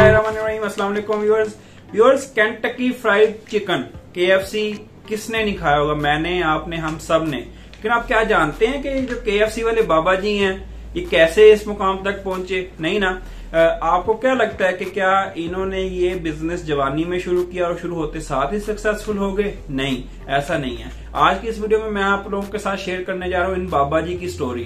बिस्मिल्लाहिर्रहमानिर्रहीम। अस्सलाम वालेकुम viewers, Kentucky fried chicken KFC किसने नहीं खाया होगा? मैंने, आपने, हम सब ने। लेकिन आप क्या जानते हैं कि जो KFC वाले बाबा जी हैं ये कैसे इस मुकाम तक पहुंचे? नहीं ना। आपको क्या लगता है कि क्या इन्होंने ये बिजनेस जवानी में शुरू किया और शुरू होते साथ ही सक्सेसफुल हो गए? नहीं, ऐसा नहीं है। आज की इस वीडियो में मैं आप लोगों के साथ शेयर करने जा रहा हूँ इन बाबा जी की स्टोरी,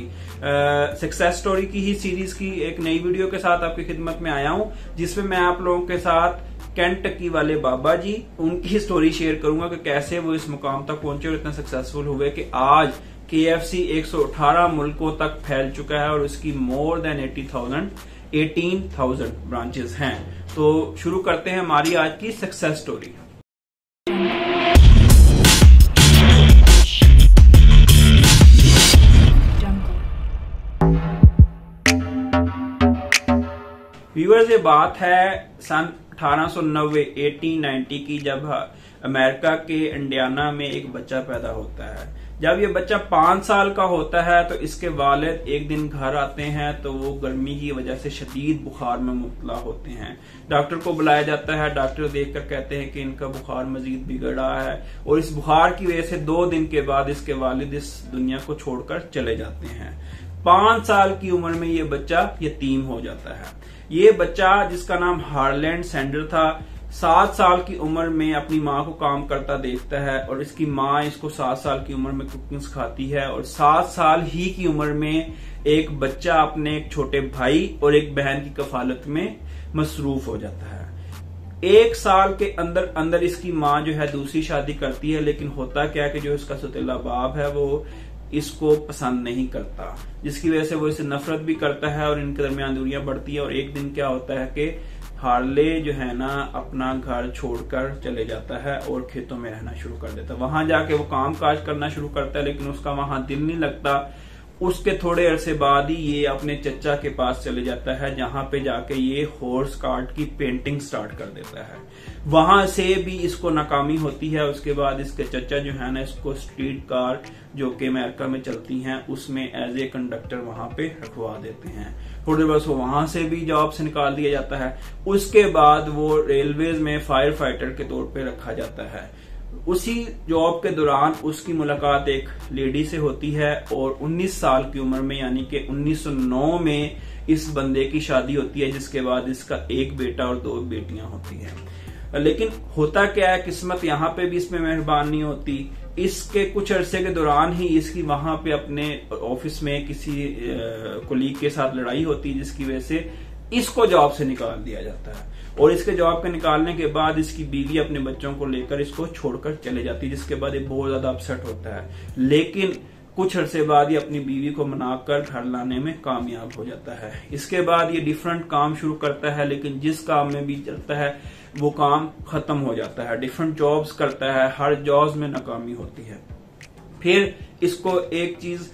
सक्सेस स्टोरी की ही सीरीज की एक नई वीडियो के साथ आपकी खिदमत में आया हूँ, जिसमें मैं आप लोगों के साथ केंटकी वाले बाबा जी, उनकी स्टोरी शेयर करूंगा कि कैसे वो इस मुकाम तक पहुंचे और इतना सक्सेसफुल हुए कि आज KFC 118 मुल्कों तक फैल चुका है और उसकी मोर देन 18,000 ब्रांचेस हैं। तो शुरू करते हैं हमारी आज की सक्सेस स्टोरी। व्यूअर्स, ये बात है सन 1890 की, जब अमेरिका के इंडियाना में एक बच्चा पैदा होता है। जब ये बच्चा 5 साल का होता है तो इसके वालिद एक दिन घर आते हैं तो वो गर्मी की वजह से शदीद बुखार में मुब्तला होते हैं। डॉक्टर को बुलाया जाता है। डॉक्टर देखकर कहते हैं कि इनका बुखार मजीद बिगड़ रहा है और इस बुखार की वजह से 2 दिन के बाद इसके वालिद इस दुनिया को छोड़कर चले जाते हैं। 5 साल की उम्र में ये बच्चा यतीम हो जाता है। ये बच्चा, जिसका नाम हार्लैंड सैंडर था, 7 साल की उम्र में अपनी माँ को काम करता देखता है और इसकी माँ इसको 7 साल की उम्र में कुकिंग सिखाती है और 7 साल ही की उम्र में एक बच्चा अपने एक छोटे भाई और एक बहन की कफालत में मसरूफ हो जाता है। 1 साल के अंदर अंदर इसकी माँ जो है दूसरी शादी करती है, लेकिन होता क्या कि जो इसका सौतेला बाप है वो इसको पसंद नहीं करता, जिसकी वजह से वो इसे नफरत भी करता है और इनके दरमियान दूरियां बढ़ती है। और एक दिन क्या होता है कि हार्ले जो है ना अपना घर छोड़कर चले जाता है और खेतों में रहना शुरू कर देता है। वहां जाके वो काम काज करना शुरू करता है, लेकिन उसका वहां दिल नहीं लगता। उसके थोड़े अरसे बाद ही ये अपने चचा के पास चले जाता है, जहां पे जाके ये हॉर्स कार्ट की पेंटिंग स्टार्ट कर देता है। वहां से भी इसको नाकामी होती है। उसके बाद इसके चचा जो है ना इसको स्ट्रीट कार जो कि अमेरिका में चलती हैं उसमें एज ए कंडक्टर वहां पे रखवा देते हैं। थोड़ी बस वो वहां से भी जॉब से निकाल दिया जाता है। उसके बाद वो रेलवेज में फायर फाइटर के तौर पे रखा जाता है। उसी जॉब के दौरान उसकी मुलाकात एक लेडी से होती है और 19 साल की उम्र में, यानी कि 1909 में इस बंदे की शादी होती है, जिसके बाद इसका एक बेटा और 2 बेटियां होती हैं। लेकिन होता क्या है, किस्मत यहाँ पे भी इसमें मेहरबान नहीं होती। इसके कुछ अरसे के दौरान ही इसकी वहां पे अपने ऑफिस में किसी कोलीग के साथ लड़ाई होती है, जिसकी वजह से इसको जॉब से निकाल दिया जाता है। और इसके जॉब के निकालने के बाद इसकी बीवी अपने बच्चों को लेकर इसको छोड़कर चले जाती है, जिसके बाद ये बहुत ज्यादा अपसेट होता है। लेकिन कुछ अरसे बाद ये अपनी बीवी को मनाकर घर लाने में कामयाब हो जाता है। इसके बाद ये डिफरेंट काम शुरू करता है, लेकिन जिस काम में भी चलता है वो काम खत्म हो जाता है। डिफरेंट जॉब्स करता है, हर जॉब में नाकामी होती है। फिर इसको एक चीज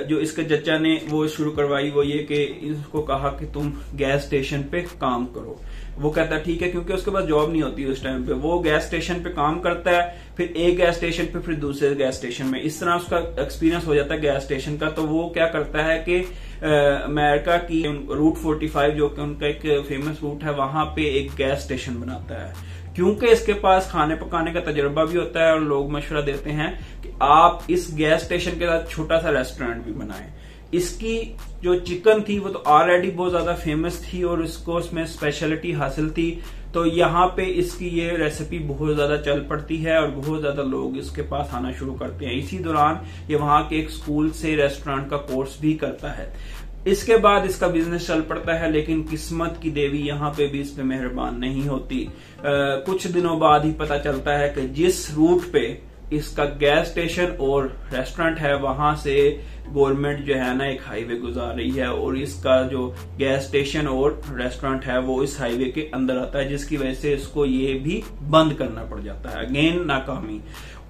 जो इसके चचा ने वो शुरू करवाई, वो ये कि इसको कहा कि तुम गैस स्टेशन पे काम करो। वो कहता ठीक है, क्योंकि उसके पास जॉब नहीं होती उस टाइम पे। वो गैस स्टेशन पे काम करता है, फिर एक गैस स्टेशन पे, फिर दूसरे गैस स्टेशन में। इस तरह उसका एक्सपीरियंस हो जाता है गैस स्टेशन का। तो वो क्या करता है कि अमेरिका की रूट 45 जो कि उनका एक फेमस रूट है, वहां पे एक गैस स्टेशन बनाता है। क्योंकि इसके पास खाने पकाने का तजुर्बा भी होता है और लोग मशवरा देते हैं कि आप इस गैस स्टेशन के साथ छोटा सा रेस्टोरेंट भी बनाएं। इसकी जो चिकन थी वो तो ऑलरेडी बहुत ज्यादा फेमस थी और इसको उसमें स्पेशलिटी हासिल थी। तो यहाँ पे इसकी ये रेसिपी बहुत ज्यादा चल पड़ती है और बहुत ज्यादा लोग इसके पास आना शुरू करते हैं। इसी दौरान ये वहां के एक स्कूल से रेस्टोरेंट का कोर्स भी करता है। इसके बाद इसका बिजनेस चल पड़ता है, लेकिन किस्मत की देवी यहाँ पे भी इस पे मेहरबान नहीं होती। कुछ दिनों बाद ही पता चलता है कि जिस रूट पे इसका गैस स्टेशन और रेस्टोरेंट है, वहां से गवर्नमेंट जो है ना एक हाईवे गुजार रही है और इसका जो गैस स्टेशन और रेस्टोरेंट है वो इस हाईवे के अंदर आता है, जिसकी वजह से इसको ये भी बंद करना पड़ जाता है। अगेन नाकामी।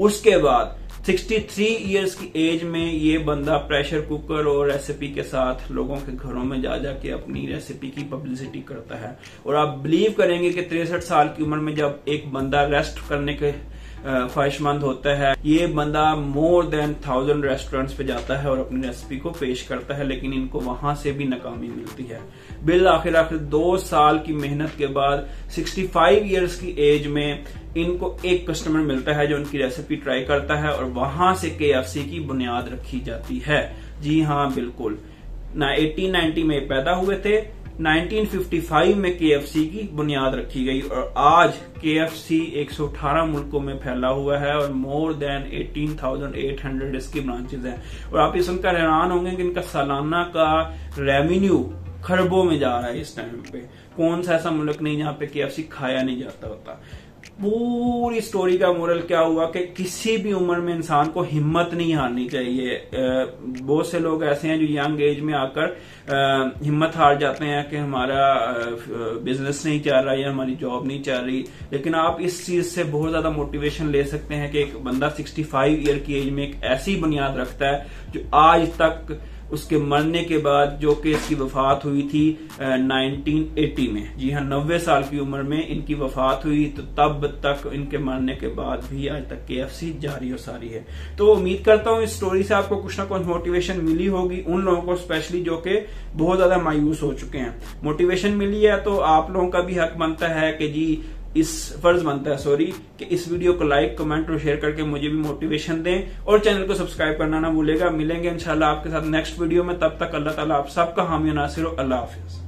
उसके बाद 63 इयर्स की एज में ये बंदा प्रेशर कुकर और रेसिपी के साथ लोगों के घरों में जा जाके अपनी रेसिपी की पब्लिसिटी करता है। और आप बिलीव करेंगे कि 63 साल की उम्र में जब एक बंदा रेस्ट करने के ख्वाहिशमंद होता है। ये बंदा मोर देन 1000 रेस्टोरेंट्स पे जाता है और अपनी रेसिपी को पेश करता है, लेकिन इनको वहां से भी नाकामी मिलती है। बिल आखिर 2 साल की मेहनत के बाद 65 ईयर्स की एज में इनको एक कस्टमर मिलता है जो उनकी रेसिपी ट्राई करता है और वहां से KFC की बुनियाद रखी जाती है। जी हाँ, बिल्कुल। 1890 में पैदा हुए थे, 1955 में KFC की बुनियाद रखी गई और आज KFC 118 मुल्कों में फैला हुआ है और मोर देन 18,800 इसकी ब्रांचेस हैं। और आप ये सुनकर हैरान होंगे कि इनका सालाना का रेवेन्यू खरबों में जा रहा है इस टाइम पे। कौन सा ऐसा मुल्क नहीं जहां पे KFC खाया नहीं जाता होता। पूरी स्टोरी का मोरल क्या हुआ कि किसी भी उम्र में इंसान को हिम्मत नहीं हारनी चाहिए। बहुत से लोग ऐसे हैं जो यंग एज में आकर हिम्मत हार जाते हैं कि हमारा बिजनेस नहीं चल रहा या हमारी जॉब नहीं चल रही, लेकिन आप इस चीज से बहुत ज्यादा मोटिवेशन ले सकते हैं कि एक बंदा 65 ईयर की एज में एक ऐसी बुनियाद रखता है जो आज तक उसके मरने के बाद, जो कि इसकी वफात हुई थी 1980 में, जी हाँ 90 साल की उम्र में इनकी वफात हुई, तो तब तक इनके मरने के बाद भी आज तक KFC जारी और सारी है। तो उम्मीद करता हूँ इस स्टोरी से आपको कुछ ना कुछ मोटिवेशन मिली होगी, उन लोगों को स्पेशली जो कि बहुत ज्यादा मायूस हो चुके हैं। मोटिवेशन मिली है तो आप लोगों का भी हक बनता है कि जी फर्ज बनता है कि इस वीडियो को लाइक, कमेंट और शेयर करके मुझे भी मोटिवेशन दें और चैनल को सब्सक्राइब करना ना भूलेगा। मिलेंगे इंशाल्लाह आपके साथ नेक्स्ट वीडियो में, तब तक अल्लाह ताला आप सबका हामी नासिर हो। अल्लाह हाफिज।